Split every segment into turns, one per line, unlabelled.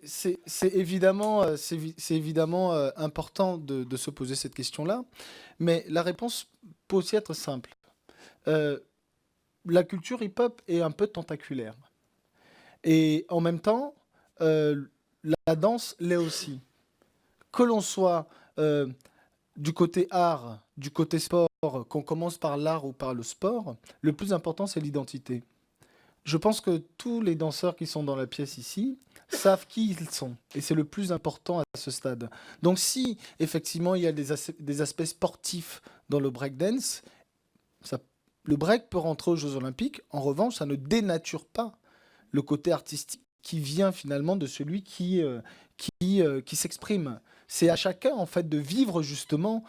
C'est évidemment, c'est évidemment important de se poser cette question-là, mais la réponse peut aussi être simple. Euh, la culture hip-hop est un peu tentaculaire. Et en même temps, euh, la danse l'est aussi. Que l'on soit euh, du côté art, du côté sport, qu'on commence par l'art ou par le sport, le plus important, c'est l'identité. Je pense que tous les danseurs qui sont dans la pièce ici savent qui ils sont. Et c'est le plus important à ce stade. Donc si effectivement il y a des aspects sportifs dans le breakdance, ça, le break peut rentrer aux Jeux Olympiques. En revanche, ça ne dénature pas le côté artistique qui vient finalement de celui qui s'exprime. C'est à chacun en fait de vivre justement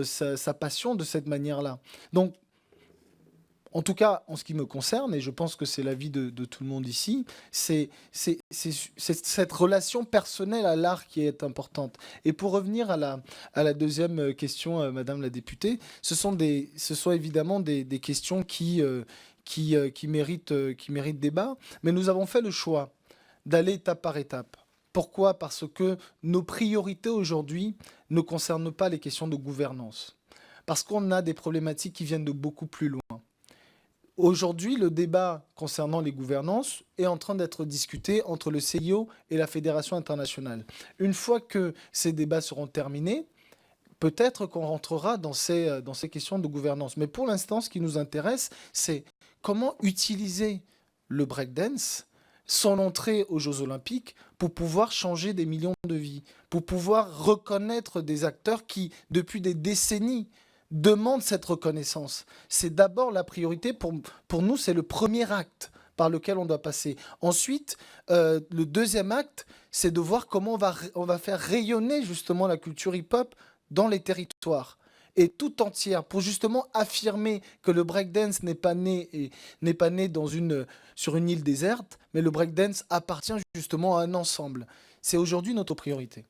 sa passion de cette manière-là. Donc en tout cas, en ce qui me concerne, et je pense que c'est l'avis de tout le monde ici, c'est cette relation personnelle à l'art qui est importante. Et pour revenir à la deuxième question, Madame la députée, ce sont évidemment des questions qui méritent débat, mais nous avons fait le choix d'aller étape par étape. Pourquoi? Parce que nos priorités aujourd'hui ne concernent pas les questions de gouvernance. Parce qu'on a des problématiques qui viennent de beaucoup plus loin. Aujourd'hui, le débat concernant les gouvernances est en train d'être discuté entre le CIO et la Fédération internationale. Une fois que ces débats seront terminés, peut-être qu'on rentrera dans ces questions de gouvernance. Mais pour l'instant, ce qui nous intéresse, c'est comment utiliser le breakdance, son entrée aux Jeux Olympiques, pour pouvoir changer des millions de vies, pour pouvoir reconnaître des acteurs qui, depuis des décennies, demandent cette reconnaissance. C'est d'abord la priorité. Pour nous, c'est le premier acte par lequel on doit passer. Ensuite, le deuxième acte, c'est de voir comment on va faire rayonner justement la culture hip-hop dans les territoires et tout entière pour justement affirmer que le breakdance n'est pas né sur une île déserte, mais le breakdance appartient justement à un ensemble. C'est aujourd'hui notre priorité.